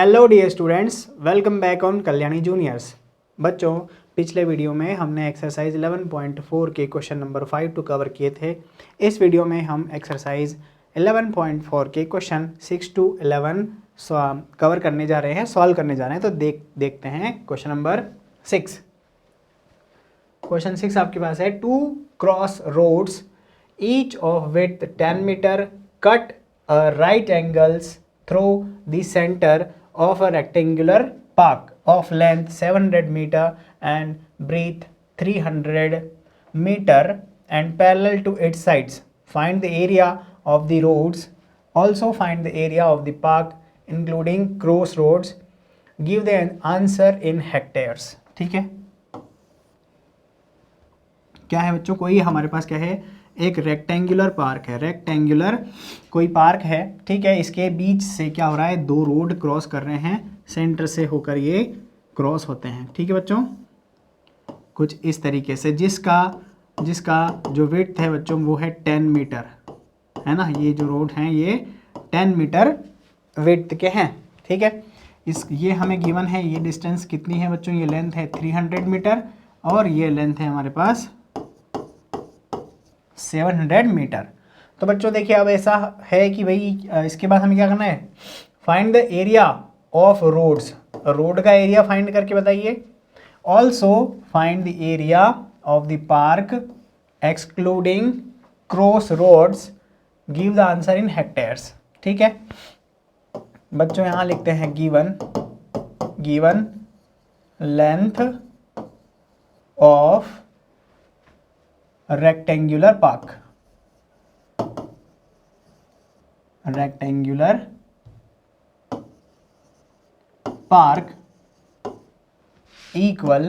Hello dear students, welcome back on Kalyani juniors. बच्चों, पिछले video में हमने एक्सरसाइज 11.4 के क्वेश्चन नंबर 5 टू कवर किए थे। इस वीडियो में हम एक्सरसाइज 11.4 के क्वेश्चन 6 टू 11 कवर करने जा रहे हैं, सॉल्व करने जा रहे हैं। तो देखते हैं क्वेश्चन नंबर 6। क्वेश्चन 6 आपके पास है, 2 cross roads each of width 10 meter cut right angles through the center of a rectangular park of length 700 meter and breadth 300 meter and parallel to its sides. Find the area of the roads. Also find the area of the park including crossroads. Give the answer in hectares. ठीक है, क्या है बच्चों, कोई हमारे पास क्या है, एक रेक्टेंगुलर पार्क है, रेक्टेंगुलर कोई पार्क है। ठीक है, इसके बीच से क्या हो रहा है, दो रोड क्रॉस कर रहे हैं, सेंटर से होकर ये क्रॉस होते हैं। ठीक है बच्चों, कुछ इस तरीके से, जिसका जो विड्थ है बच्चों वो है 10 मीटर, है ना। ये जो रोड हैं ये 10 मीटर विड्थ के हैं। ठीक है, ये हमें गिवन है, ये डिस्टेंस कितनी है बच्चों, ये लेंथ है 300 मीटर और ये लेंथ है हमारे पास 700 मीटर। तो बच्चों देखिए, अब ऐसा है कि भाई इसके बाद हमें क्या करना है, find the area of roads, road का एरिया फाइंड करके बताइए। Also find the area of the park excluding cross roads, give the answer in hectares. ठीक है बच्चों, यहां लिखते हैं given length of rectangular park equal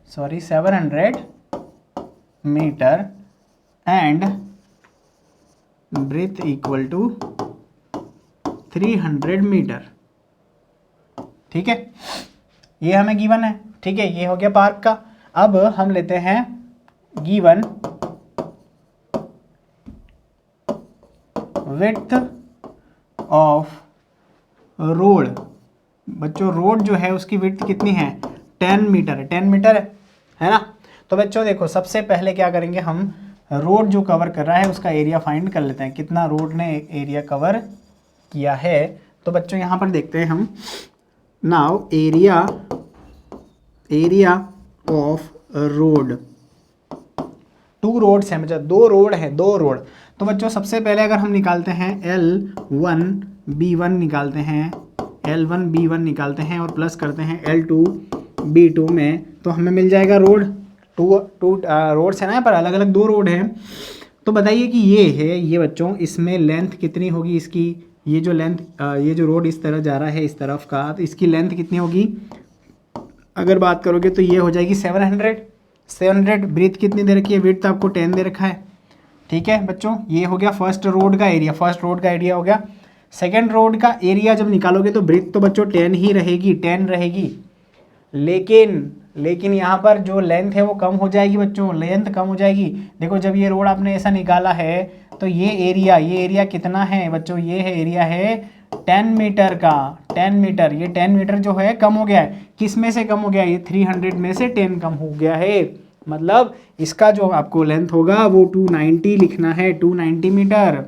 700 meter and breadth equal to 300 meter. ठीक है, ये हमें गिवन है। ठीक है, ये हो गया पार्क का। अब हम लेते हैं गिवन विड्थ ऑफ रोड। बच्चों रोड जो है उसकी विड्थ कितनी है, 10 मीटर है, 10 मीटर है ना। तो बच्चों देखो, सबसे पहले क्या करेंगे, हम रोड जो कवर कर रहा है उसका एरिया फाइंड कर लेते हैं, कितना रोड ने एरिया कवर किया है। तो बच्चों यहाँ पर देखते हैं हम, now area of road, 2 roads हैं बच्चा, 2 रोड हैं, 2 रोड। तो बच्चों सबसे पहले अगर हम निकालते हैं L1B1 निकालते हैं, L1B1 निकालते हैं और प्लस करते हैं L2B2 में, तो हमें मिल जाएगा रोड। टू रोड्स है ना, यहाँ पर अलग अलग 2 रोड हैं। तो बताइए कि ये है, ये बच्चों इसमें लेंथ कितनी होगी इसकी, ये जो लेंथ, ये जो रोड इस तरह जा रहा है इस तरफ का, तो इसकी लेंथ कितनी होगी अगर बात करोगे तो ये हो जाएगी 700। ब्रीथ कितनी दे रखी है, विड्थ आपको 10 दे रखा है। ठीक है बच्चों, ये हो गया फर्स्ट रोड का एरिया, हो गया। सेकंड रोड का एरिया जब निकालोगे तो ब्रीथ तो बच्चों 10 ही रहेगी, 10 रहेगी, लेकिन यहाँ पर जो लेंथ है वो कम हो जाएगी बच्चों, लेंथ कम हो जाएगी। देखो जब ये रोड आपने ऐसा निकाला है तो ये एरिया कितना है बच्चों, ये है एरिया है 10 मीटर का, 10 मीटर। ये 10 मीटर जो है कम हो गया है, किस में से कम हो गया, ये 300 में से 10 कम हो गया है। मतलब इसका जो आपको लेंथ होगा वो 290 लिखना है, 290 मीटर,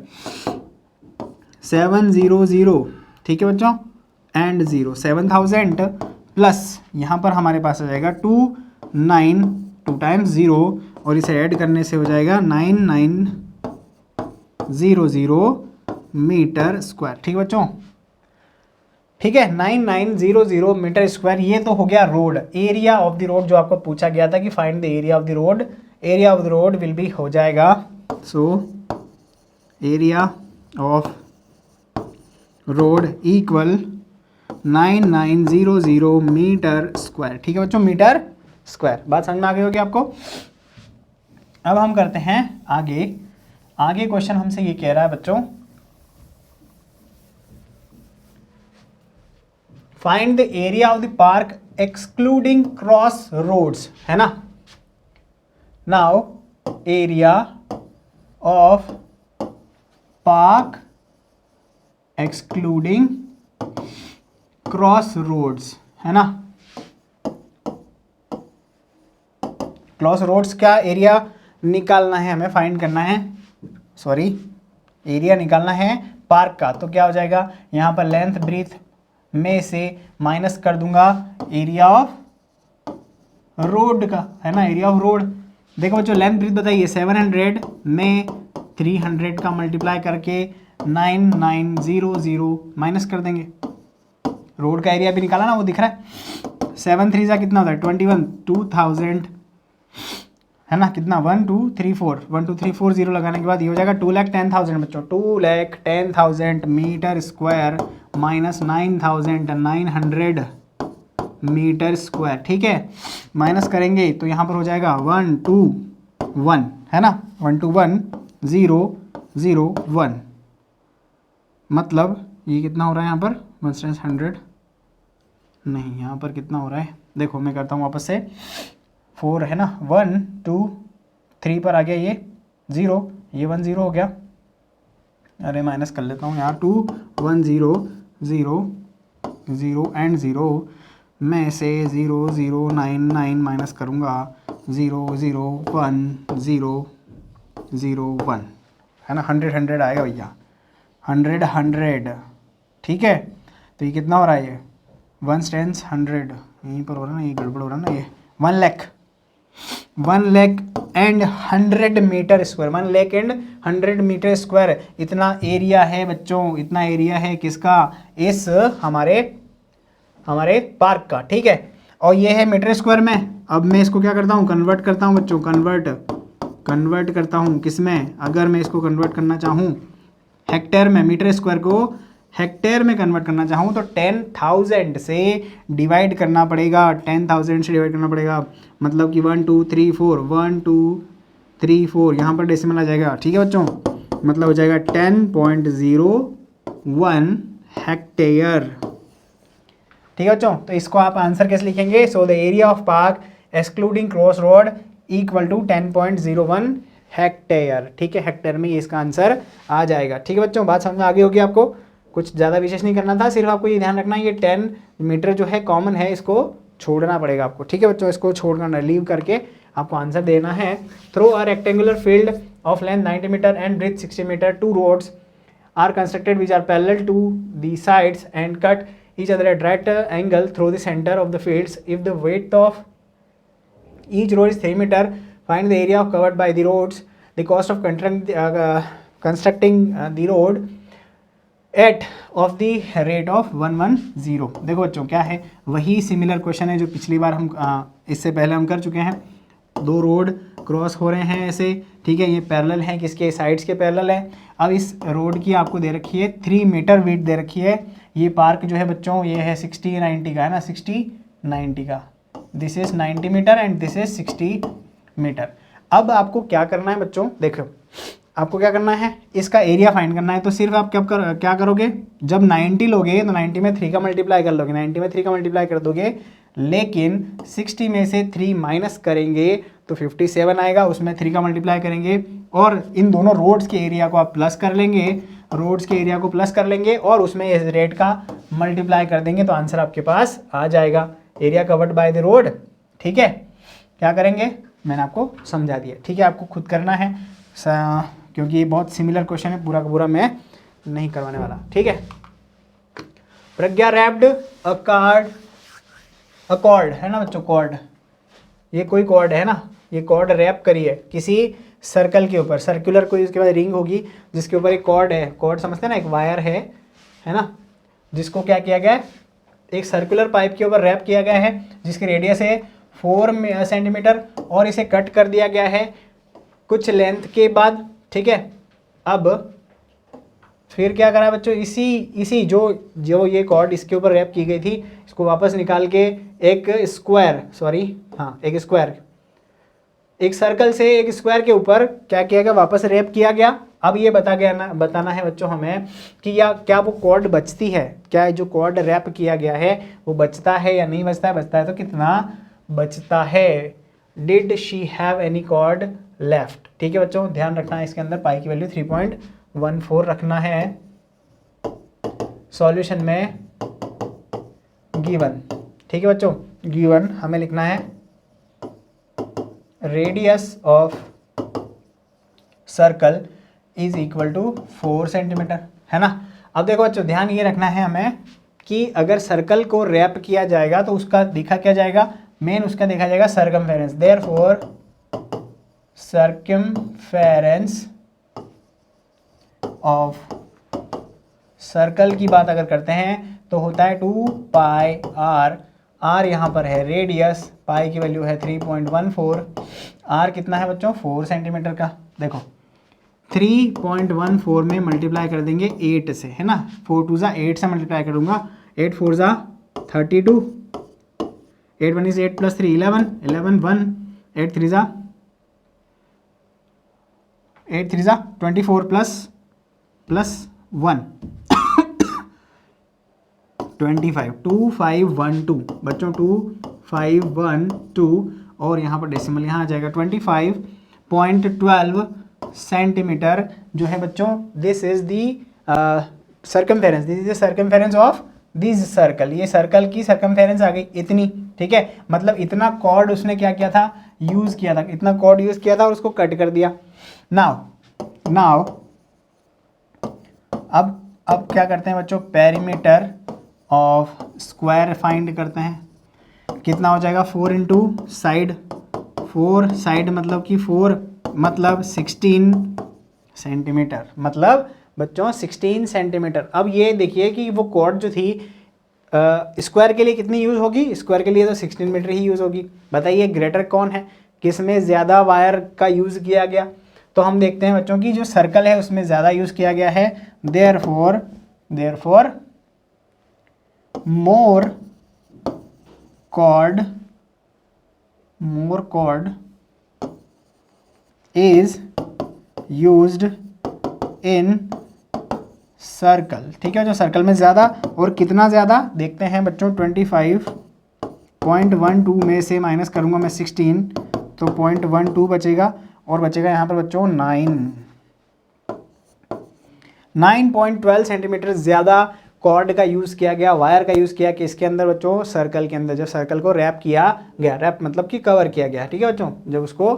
700। ठीक है बच्चों, एंड 0, 7000 प्लस यहाँ पर हमारे पास आ जाएगा 29, 2 टाइम्स 0 और इसे ऐड करने से हो जाएगा 9900 मीटर स्क्वायर। ठीक है बच्चों, ठीक है, 9900 मीटर स्क्वायर। ये तो हो गया road, area of the road जो आपको पूछा गया था कि find the area of the road. Area of the road will be हो जाएगा, so area of road equal 9900 meter square. ठीक है बच्चों, मीटर स्क्वायर। बात समझ में आ गई होगी आपको। अब हम करते हैं आगे क्वेश्चन हमसे ये कह रहा है बच्चों, find the area of the park excluding cross roads, है ना। Now area of park excluding cross roads, है ना। क्रॉस रोड्स का एरिया निकालना है हमें, फाइंड करना है, सॉरी एरिया निकालना है पार्क का। तो क्या हो जाएगा, यहाँ पर लेंथ ब्रीथ में से माइनस कर दूंगा एरिया ऑफ रोड का, है ना, एरिया ऑफ रोड। देखो बच्चों लेंथ ब्रीथ बताइए, 700 में 300 का मल्टीप्लाई करके 9900 माइनस कर देंगे। रोड का एरिया भी निकाला ना, वो दिख रहा है। 7 3 जा कितना होता है 21, 2000, है ना, कितना 1 2 3 4, 1 2 3 4 0 लगाने के बाद ये हो जाएगा 2,10,000 बच्चों, 2,10,000 meter square minus 9,900 meter square. ठीक है, माइनस करेंगे तो यहाँ पर हो जाएगा 1 2 1, है ना, 1 2 1 0 0 1, मतलब ये कितना हो रहा है यहाँ पर 100 नहीं, यहाँ पर कितना हो रहा है, देखो मैं करता हूँ वापस से, 4 है ना, 1 2 3 पर आ गया ये 0, ये 1 0 हो गया, अरे माइनस कर लेता हूँ यार, 2 1 0 0 0 एंड 0 में से 0 0 9 9 माइनस करूँगा 0 0 1 0 0 1, है ना, 100 100 आएगा भैया, 100 100। ठीक है, तो ये कितना हो रहा है, ये 1 टेंस 100, यहीं पर हो रहा है ना, ये गड़बड़ हो रहा है ना, ये 1 lakh 1 lakh and 100 meter square, 1 lakh and 100 meter square, इतना एरिया है बच्चों, इतना एरिया है किसका, इस हमारे पार्क का। ठीक है, और ये है मीटर स्क्वायर में। अब मैं इसको क्या करता हूँ, कन्वर्ट करता हूँ बच्चों, कन्वर्ट करता हूँ किस में, अगर मैं इसको कन्वर्ट करना चाहूँ हेक्टेयर में, मीटर स्क्वायर को हेक्टेयर में कन्वर्ट करना चाहूँ तो 10,000 से डिवाइड करना पड़ेगा, 10,000 से डिवाइड करना पड़ेगा, मतलब कि 1 2 3 4 1 2 3 4 यहाँ पर डेसिमल आ जाएगा। ठीक है बच्चों, मतलब हो जाएगा 10.01 हेक्टेयर। ठीक है बच्चों, तो इसको आप आंसर कैसे लिखेंगे, so the area of park excluding cross road equal to 10.01 hectare. ठीक है, हेक्टेयर में ये इसका आंसर आ जाएगा। ठीक है बच्चों, बात समझ में आ गई होगी आपको, कुछ ज़्यादा विशेष नहीं करना था, सिर्फ आपको ये ध्यान रखना है ये 10 मीटर जो है कॉमन है, इसको छोड़ना पड़ेगा आपको। ठीक है बच्चों, इसको छोड़ना, लीव करके आपको आंसर देना है। Through a rectangular field of length 90 meter and breadth 60 meter, 2 roads are constructed which are parallel to the sides and cut each other at right angle through the center of the fields. If the width of each road is 3 meter, find the area covered by the roads. The cost of constructing the road at of the rate of 110। देखो बच्चों क्या है, वही similar question है जो पिछली बार हम इससे पहले हम कर चुके हैं। 2 रोड क्रॉस हो रहे हैं ऐसे, ठीक है, ये पैरेलल है, किसके साइड्स के पैरेलल है। अब इस रोड की आपको दे रखी है 3 मीटर विड्थ दे रखी है। ये पार्क जो है बच्चों ये है 60 90 का, है ना, 60 90 का, this is 90 meter and this is 60 meter. अब आपको क्या करना है बच्चों, देखो आपको क्या करना है, इसका एरिया फाइंड करना है। तो सिर्फ आप क्या करोगे, जब 90 लोगे तो 90 में 3 का मल्टीप्लाई कर लोगे, 90 में 3 का मल्टीप्लाई कर दोगे, लेकिन 60 में से 3 माइनस करेंगे तो 57 आएगा, उसमें 3 का मल्टीप्लाई करेंगे और इन दोनों रोड्स के एरिया को आप प्लस कर लेंगे, रोड्स के एरिया को प्लस कर लेंगे और उसमें इस रेट का मल्टीप्लाई कर देंगे तो आंसर आपके पास आ जाएगा, area covered by the road. ठीक है, क्या करेंगे मैंने आपको समझा दिया। ठीक है, आपको खुद करना है क्योंकि ये बहुत सिमिलर क्वेश्चन है, पूरा का पूरा मैं नहीं करवाने वाला। ठीक है, प्रज्ञा रैप्ड अ कॉर्ड, है ना बच्चों, कॉर्ड, ये कोई कॉर्ड है ना, ये कॉर्ड रैप करी है किसी सर्कल के ऊपर, सर्कुलर कोई उसके बाद रिंग होगी जिसके ऊपर एक कॉर्ड है, कॉर्ड समझते हैं ना, एक वायर है ना, जिसको क्या किया गया है, एक सर्कुलर पाइप के ऊपर रैप किया गया है जिसकी रेडियस है 4 सेंटीमीटर और इसे कट कर दिया गया है कुछ लेंथ के बाद। ठीक है, अब फिर क्या करा बच्चों, इसी जो ये कॉर्ड इसके ऊपर रैप की गई थी, इसको वापस निकाल के एक सर्कल से एक स्क्वायर के ऊपर क्या किया गया, वापस रैप किया गया। अब ये बताना है बच्चों हमें कि क्या वो कॉर्ड बचती है, क्या जो कॉर्ड रैप किया गया है वो बचता है या नहीं बचता है, बचता है तो कितना बचता है। Did she have any cord left. ठीक है बच्चों, ध्यान रखना है इसके अंदर पाई की वैल्यू 3.14 रखना है। सॉल्यूशन में गिवन, ठीक है बच्चों, गिवन हमें लिखना है radius of circle is equal to 4 centimeter, है ना। अब देखो बच्चों ध्यान ये रखना है हमें कि अगर सर्कल को रैप किया जाएगा तो उसका देखा क्या जाएगा, मेन उसका देखा जाएगा circumference. Therefore circumference of circle की बात अगर करते हैं तो होता है 2 पाई आर। आर यहाँ पर है रेडियस, पाई की वैल्यू है 3.14, आर कितना है बच्चों 4 सेंटीमीटर का। देखो 3.14 में मल्टीप्लाई कर देंगे 8 से, है ना, 4 2 ज़ा 8 से मल्टीप्लाई करूँगा, 8 4 ज़ा 32, 8 1 is 8 + 3 11, 11 1, 8 3 ज़ा 24 प्लस 1 25, 2512 बच्चों 2512, और यहाँ पर डेसिमल यहाँ आ जाएगा 25.12 सेंटीमीटर जो है बच्चों। This is the circumference, this is the circumference of this circle. ये सर्कल की सर्कमफेरेंस आ गई इतनी, ठीक है, मतलब इतना कॉर्ड उसने क्या किया था, यूज़ किया था, इतना कॉर्ड यूज़ किया था और उसको कट कर दिया। नाउ अब क्या करते हैं बच्चों, पेरीमीटर ऑफ स्क्वायर फाइंड करते हैं। कितना हो जाएगा 4 इंटू साइड, 4 साइड मतलब कि 4 मतलब 16 सेंटीमीटर, मतलब बच्चों 16 सेंटीमीटर। अब ये देखिए कि वो कॉर्ड जो थी स्क्वायर के लिए कितनी यूज़ होगी, स्क्वायर के लिए तो 16 मीटर ही यूज़ होगी। बताइए ग्रेटर कौन है, किस में ज़्यादा वायर का यूज़ किया गया। तो हम देखते हैं बच्चों की जो सर्कल है उसमें ज़्यादा यूज़ किया गया है। Therefore more cord is used in circle, ठीक है, जो सर्कल में ज़्यादा, और कितना ज़्यादा देखते हैं बच्चों, 25.12 में से माइनस करूँगा मैं 16 तो 0.12 बचेगा, और बचेगा यहाँ पर बच्चों 9.12 सेंटीमीटर ज़्यादा कॉर्ड का यूज़ किया गया, वायर का यूज़ किया कि इसके अंदर बच्चों, सर्कल के अंदर, जब सर्कल को रैप किया गया, रैप मतलब कि कवर किया गया, ठीक है बच्चों, जब उसको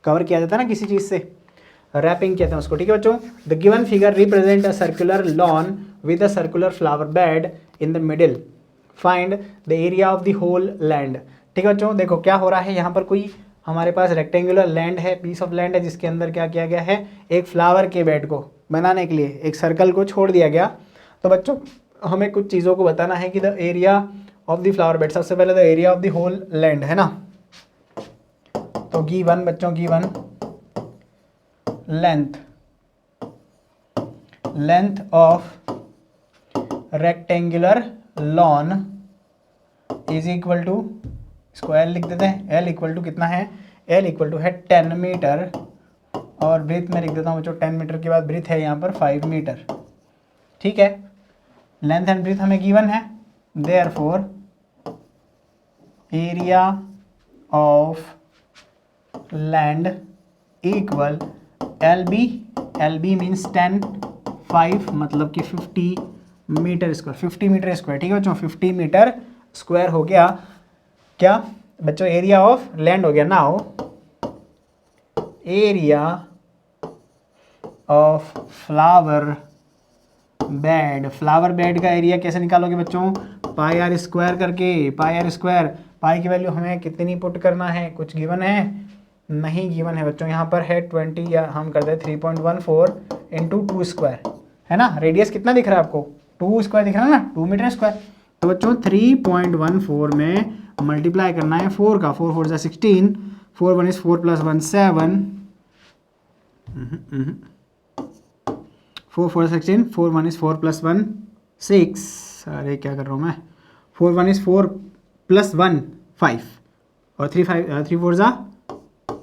कवर किया जाता है ना किसी चीज़ से, रैपिंग कहते हैं उसको, ठीक है बच्चों। The given figure represent a circular lawn with a circular flower bed in the middle, find the area of the whole land, ठीक है बच्चों। देखो क्या हो रहा है, यहाँ पर कोई हमारे पास रेक्टेंगुलर लैंड है, पीस ऑफ लैंड है, जिसके अंदर क्या किया गया है, एक फ्लावर के बेड को बनाने के लिए एक सर्कल को छोड़ दिया गया। तो बच्चों हमें कुछ चीज़ों को बताना है कि the area of the flower bed, सबसे पहले the area of the whole land, है ना। तो गिवन बच्चों, given length of rectangular lawn is equal to, इसको एल लिख देते हैं, एल इक्वल टू कितना है, एल इक्वल टू है 10 मीटर, और ब्रीथ में लिख देता हूँ बच्चों, 10 मीटर के बाद ब्रीथ है यहाँ पर 5 मीटर, ठीक है। लेंथ एंड ब्रीथ हमें गिवन है। Therefore area of land equal L B means 10, 5 मतलब कि 50 मीटर स्क्वायर, 50 मीटर स्क्वायर, ठीक है बच्चों, 50 मीटर स्क्वायर हो गया क्या बच्चों, एरिया ऑफ लैंड हो गया। Now area of flower bed, flower bed का एरिया कैसे निकालोगे बच्चों, पाई आर स्क्वायर करके, पाई आर स्क्वायर, पाई की वैल्यू हमें कितनी पुट करना है, कुछ गिवन है, नहीं गिवन है बच्चों, यहाँ पर है 20, या हम करते हैं 3.14 इंटू 2 स्क्वायर, है ना। रेडियस कितना दिख रहा है आपको, 2 स्क्वायर दिख रहा है ना, 2 मीटर स्क्वायर। तो बच्चों 3.14 में मल्टीप्लाई करना है 4 का, 4 4 16, 4 1 is 4 + 1 7, 4 4 16, 4 1 is 4 + 1 6, अरे क्या कर रहा हूँ मैं, 4 1 is 4 + 1 5, और 3 4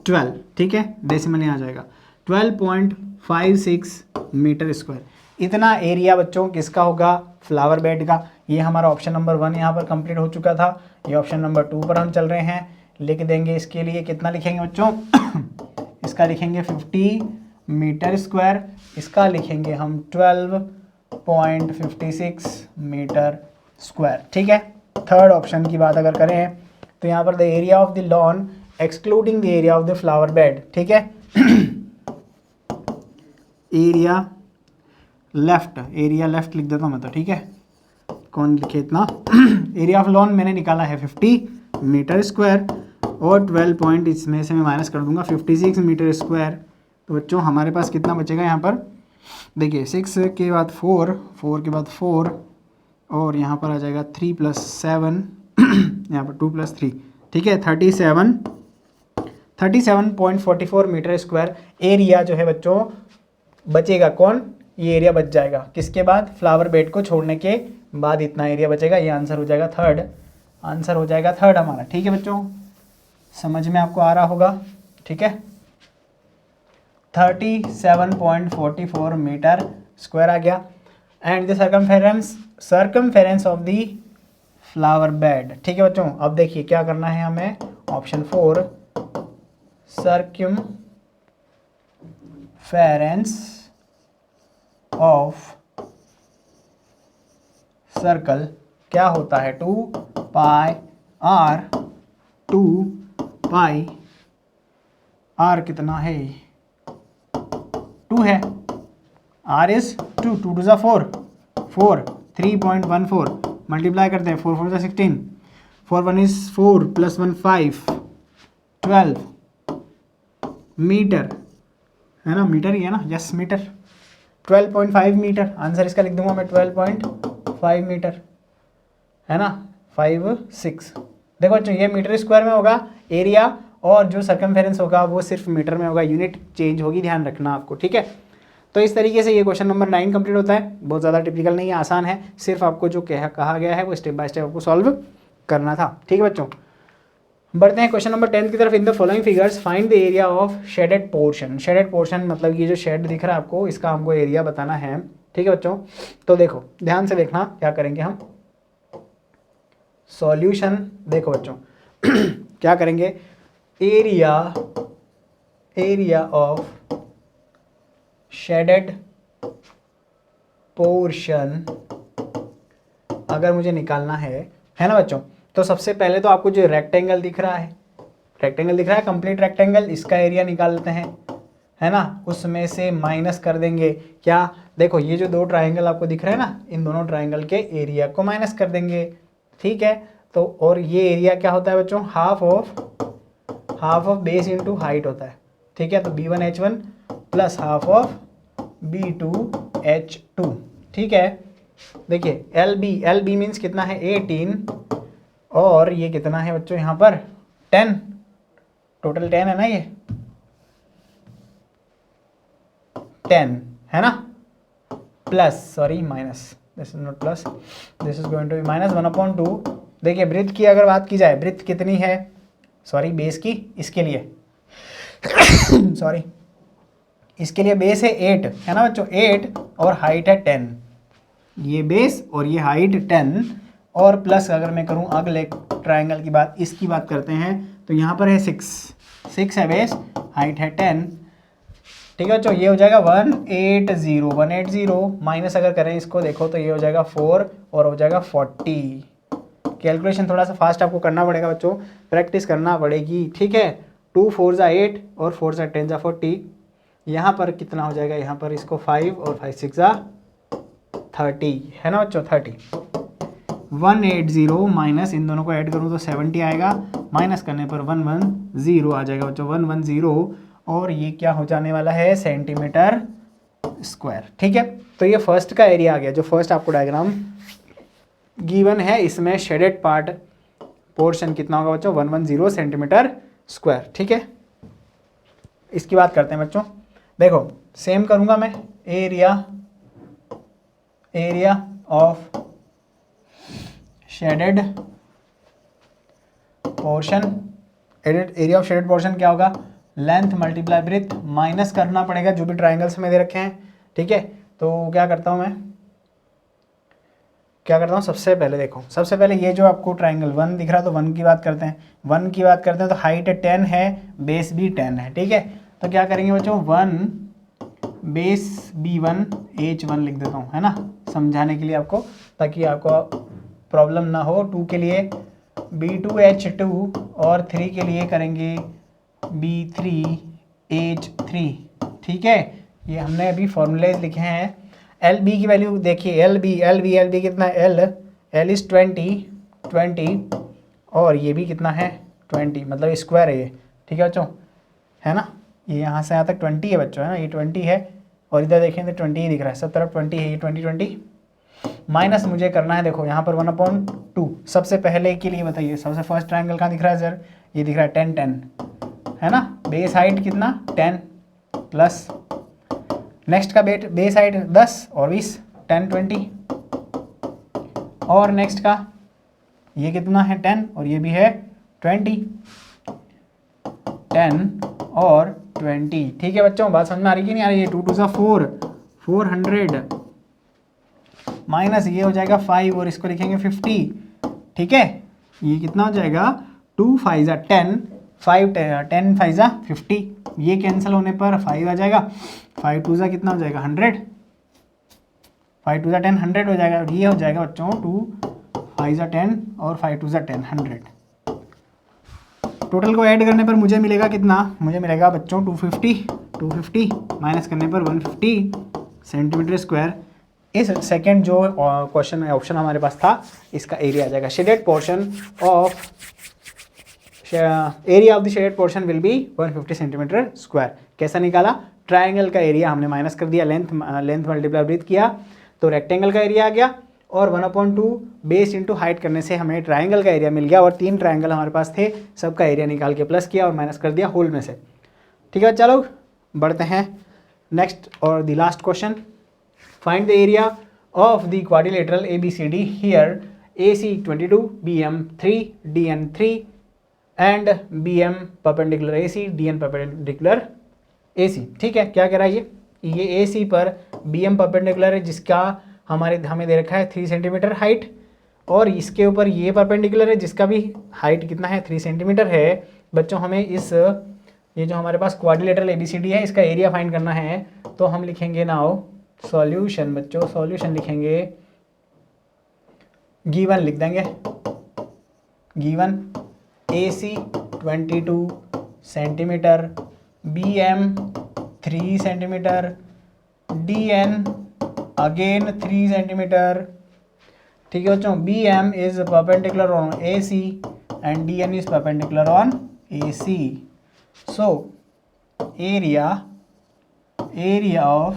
12, ठीक है, डेसिमल यहाँ आ जाएगा 12.56 मीटर स्क्वायर। इतना एरिया बच्चों किसका होगा, फ्लावर बेड का। ये हमारा ऑप्शन नंबर 1 यहाँ पर कंप्लीट हो चुका था, ये ऑप्शन नंबर 2 पर हम चल रहे हैं। लिख देंगे इसके लिए, कितना लिखेंगे बच्चों इसका लिखेंगे 50 मीटर स्क्वायर, इसका लिखेंगे हम 12.56 मीटर स्क्वायर। ठीक है, थर्ड ऑप्शन की बात अगर करें तो यहाँ पर the area of the lawn excluding the area of the flower bed. ठीक है, एरिया लेफ्ट लिख देता हूँ मैं तो। ठीक है, कौन लिखे इतना एरिया ऑफ लॉन मैंने निकाला है 50 मीटर स्क्वायर और 12 पॉइंट इसमें से मैं माइनस कर दूंगा 56 मीटर स्क्वायर। तो बच्चों हमारे पास कितना बचेगा यहाँ पर, देखिए 6 के बाद 4, 4 के बाद 4 और यहाँ पर आ जाएगा 3 + 7 यहाँ पर 2 + 3। ठीक है, 37.44 मीटर स्क्वायर एरिया जो है बच्चों बचेगा। कौन, ये एरिया बच जाएगा किसके बाद, फ्लावर बेड को छोड़ने के बाद इतना एरिया बचेगा। ये आंसर हो जाएगा थर्ड, आंसर हो जाएगा थर्ड हमारा। ठीक है बच्चों, समझ में आपको आ रहा होगा। ठीक है, 37.44 मीटर स्क्वायर आ गया। And the circumference of the flower bed. ठीक है बच्चों, अब देखिए क्या करना है हमें, ऑप्शन 4 सर्कमफेरेंस ऑफ सर्कल क्या होता है, 2 पाई आर। 2 पाई आर कितना है, 2 है, आर इज 2, 2 2 4, 3.14 मल्टीप्लाई करते हैं, 4 4 16, 4 1 इज 4 + 1 5, 12 मीटर है ना, मीटर ही है ना, यस मीटर, 12.5 मीटर। आंसर इसका लिख दूंगा मैं 12.5 मीटर है ना, 5 6। देखो बच्चों ये मीटर स्क्वायर में होगा एरिया और जो सर्कमफेरेंस होगा वो सिर्फ मीटर में होगा, यूनिट चेंज होगी, ध्यान रखना आपको। ठीक है, तो इस तरीके से ये क्वेश्चन नंबर 9 कंप्लीट होता है। बहुत ज़्यादा टिपिकल नहीं है, आसान है, सिर्फ आपको जो कहा गया है वो स्टेप बाय स्टेप आपको सॉल्व करना था। ठीक है बच्चों, बढ़ते हैं क्वेश्चन नंबर 10 की तरफ। In the following figures find the area of shaded portion. Shaded portion मतलब ये जो शेड दिख रहा है आपको, इसका हमको एरिया बताना है। ठीक है बच्चों, तो देखो ध्यान से देखना क्या करेंगे हम, सॉल्यूशन देखो बच्चों क्या करेंगे, एरिया ऑफ शेडेड पोर्शन अगर मुझे निकालना है ना बच्चों, तो सबसे पहले तो आपको जो रेक्टेंगल दिख रहा है कंप्लीट रेक्टेंगल, इसका एरिया निकाल लेते हैं है ना, उसमें से माइनस कर देंगे क्या, देखो ये जो दो ट्रायंगल आपको दिख रहे हैं ना, इन दोनों ट्रायंगल के एरिया को माइनस कर देंगे। ठीक है, तो और ये एरिया क्या होता है बच्चों, half of base into height होता है। ठीक है, तो B1H1 plus half of B2H2। ठीक है, देखिए LB मीन्स कितना है 18 और ये कितना है बच्चों यहाँ पर 10, टोटल 10 है ना, ये 10 है ना, plus sorry minus, this is not plus, this is going to be minus 1/2। देखिए ब्रेथ की अगर बात की जाए, ब्रेथ कितनी है, सॉरी बेस की, इसके लिए सॉरी इसके लिए बेस है 8 है ना बच्चों, 8 और हाइट है 10, ये बेस और ये हाइट 10 और प्लस अगर मैं करूं अगले ट्रायंगल की बात, इसकी बात करते हैं, तो यहाँ पर है 6 है बेस, हाइट है 10। ठीक है बच्चों, ये हो जाएगा 180 माइनस अगर करें इसको देखो तो ये हो जाएगा 4 और हो जाएगा 40। कैलकुलेशन थोड़ा सा फास्ट आपको करना पड़ेगा बच्चों, प्रैक्टिस करना पड़ेगी। ठीक है, 2 4 ज़ा 8 और 4 ज़ा 10 ज़ा 40, यहाँ पर कितना हो जाएगा, यहाँ पर इसको 5 और 5 6 ज़ा 30 है ना बच्चों, 30। 180 माइनस इन दोनों को ऐड करूँ तो 70 आएगा, माइनस करने पर 110 आ जाएगा बच्चों, 110 और ये क्या हो जाने वाला है, सेंटीमीटर स्क्वायर। ठीक है, तो ये फर्स्ट का एरिया आ गया, जो फर्स्ट आपको डायग्राम गिवन है, इसमें शेडेड पार्ट पोर्शन कितना होगा बच्चों, 110 सेंटीमीटर स्क्वायर। ठीक है, इसकी बात करते हैं बच्चों, देखो सेम करूंगा मैं, area of shaded portion, area of shaded portion क्या होगा, लेंथ मल्टीप्लाई ब्रेथ, माइनस करना पड़ेगा जो भी ट्राइंगल्स में दे रखे हैं। ठीक है, तो क्या करता हूँ सबसे पहले देखो, सबसे पहले ये जो आपको ट्राइंगल 1 दिख रहा है तो 1 की बात करते हैं, 1 की बात करते हैं तो हाइट 10 है, बेस भी 10 है। ठीक है, तो क्या करेंगे बच्चों, 1 बेस B1 H1 लिख देता हूँ है ना, समझाने के लिए आपको, ताकि आपको प्रॉब्लम ना हो। 2 के लिए B2H2 और 3 के लिए करेंगे B3H3। ठीक है, ये हमने अभी फॉर्मूलेज लिखे हैं। LB की वैल्यू देखिए, LB कितना है, L इज़ 20 और ये भी कितना है 20, मतलब स्क्वायर है ये। ठीक है बच्चों, है ना, ये यहाँ से यहाँ तक 20 है बच्चों, है ना, ये 20 है और इधर देखें तो 20 ही दिख रहा है, सब तरफ 20 है, ये 20 माइनस मुझे करना है। देखो यहाँ पर 1/2 सबसे पहले के लिए बताइए, सबसे फर्स्ट ट्रायंगल कहाँ दिख रहा है सर, ये दिख रहा है 10 10, है ना, बेस हाइट कितना 10 प्लस नेक्स्ट का बेस हाइट 10 और 20 10 20 और नेक्स्ट का ये कितना है 10 और ये भी है 20 10 और 20। ठीक है बच्चों, बात समझ में आ रही कि नहीं आ रही है। 2 2 सा 4 400 माइनस ये हो जाएगा 5 और इसको लिखेंगे 50। ठीक है, ये कितना हो जाएगा 2 5 ज़ा 10 5 10 5 ज़ा 50, ये कैंसिल होने पर 5 आ जाएगा, 5 2 ज़ा कितना हो जाएगा 100, 5 2 ज़ा 10 100 हो जाएगा और ये हो जाएगा बच्चों 2 5 ज़ा 10 और 5 2 ज़ा 10 100। टोटल को ऐड करने पर मुझे मिलेगा कितना, मुझे मिलेगा बच्चों 250 माइनस करने पर 150 सेंटीमीटर स्क्वायर। इस सेकंड जो क्वेश्चन ऑप्शन हमारे पास था, इसका एरिया आ जाएगा। Shaded portion of area of the shaded portion will be 150 centimetre square. कैसा निकाला, ट्रायंगल का एरिया हमने माइनस कर दिया, लेंथ मल्टीप्लाई ब्रीथ किया तो रेक्टेंगल का एरिया आ गया और 1/2 बेस इंटू हाइट करने से हमें ट्रायंगल का एरिया मिल गया और 3 ट्रायंगल हमारे पास थे, सबका एरिया निकाल के प्लस किया और माइनस कर दिया होल में से। ठीक है, चलो बढ़ते हैं नेक्स्ट और the last question. Find the area of the quadrilateral ABCD here AC 22, BM 3, DN 3 and BM perpendicular AC, DN perpendicular AC। ठीक है, क्या कह रहा है ये AC पर BM परपेंडिकुलर है जिसका हमें दे रखा है 3 सेंटीमीटर हाइट और इसके ऊपर ये परपेंडिकुलर है जिसका भी हाइट कितना है 3 सेंटीमीटर है। बच्चों हमें ये जो हमारे पास क्वाड्रिलेटरल ABCD है इसका एरिया फाइंड करना है, तो हम लिखेंगे नाउ सॉल्यूशन। बच्चों सॉल्यूशन लिखेंगे, गिवन लिख देंगे, given AC 22 centimetre, BM 3 centimetre, DN again 3 centimetre. ठीक है बच्चों, BM is perpendicular on AC and DN is perpendicular on AC. So area of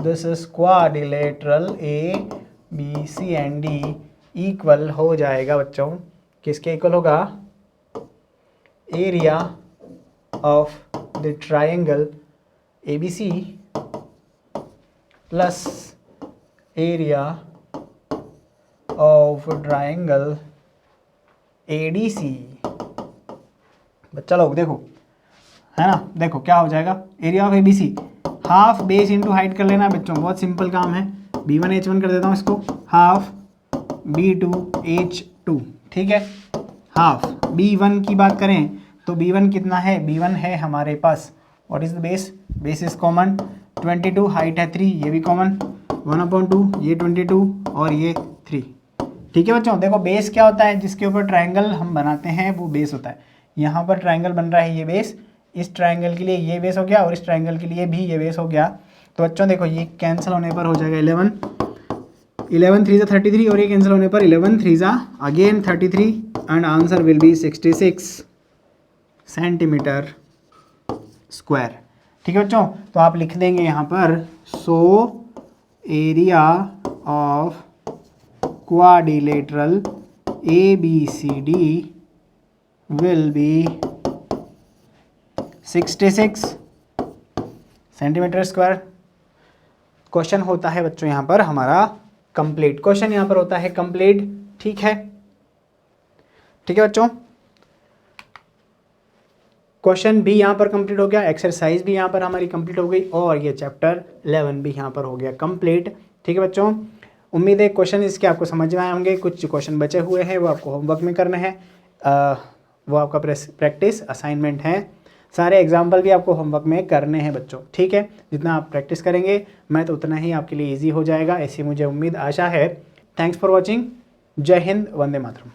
this is quadrilateral A B C and D equal हो जाएगा बच्चों, किसके equal होगा, area of the triangle ABC plus area of triangle ADC। बच्चा लोग देखो, है ना, देखो क्या हो जाएगा, area of ABC half base into height कर लेना बच्चों, बहुत सिंपल काम है। B1H1 कर देता हूँ इसको, हाफ B2H2। ठीक है, हाफ B1 की बात करें तो B1 कितना है, B1 है हमारे पास what is the base, base is common 22, height है 3, ये भी कॉमन 1/2, ये 22 और ये 3। ठीक है बच्चों, देखो बेस क्या होता है, जिसके ऊपर ट्रायंगल हम बनाते हैं वो बेस होता है। यहाँ पर ट्रायंगल बन रहा है ये बेस, इस ट्रायंगल के लिए ये बेस हो गया और इस ट्रायंगल के लिए भी ये बेस हो गया। तो बच्चों देखो ये कैंसिल होने पर हो जाएगा 11 3 33 और ये कैंसिल होने पर 11 3 again 33 and answer will be 66 centimetre square. ठीक है बच्चों, तो आप लिख देंगे यहाँ पर, सो area of quadrilateral ABCD will be 66 centimetre square. Question होता है बच्चों यहाँ पर हमारा कंप्लीट, क्वेश्चन यहाँ पर होता है कंप्लीट। ठीक है, ठीक है बच्चों, क्वेश्चन भी यहाँ पर कंप्लीट हो गया, एक्सरसाइज भी यहाँ पर हमारी कंप्लीट हो गई और ये चैप्टर 11 भी यहाँ पर हो गया कंप्लीट। ठीक है बच्चों, उम्मीद है क्वेश्चन इसके आपको समझ में आए होंगे। कुछ क्वेश्चन बचे हुए हैं वो आपको होमवर्क में करने हैं, वो आपका प्रैक्टिस असाइनमेंट है। सारे एग्जाम्पल भी आपको होमवर्क में करने हैं बच्चों। ठीक है, जितना आप प्रैक्टिस करेंगे मैं तो उतना ही आपके लिए इजी हो जाएगा, ऐसी मुझे उम्मीद आशा है। Thanks for watching. जय हिंद, वंदे मातरम।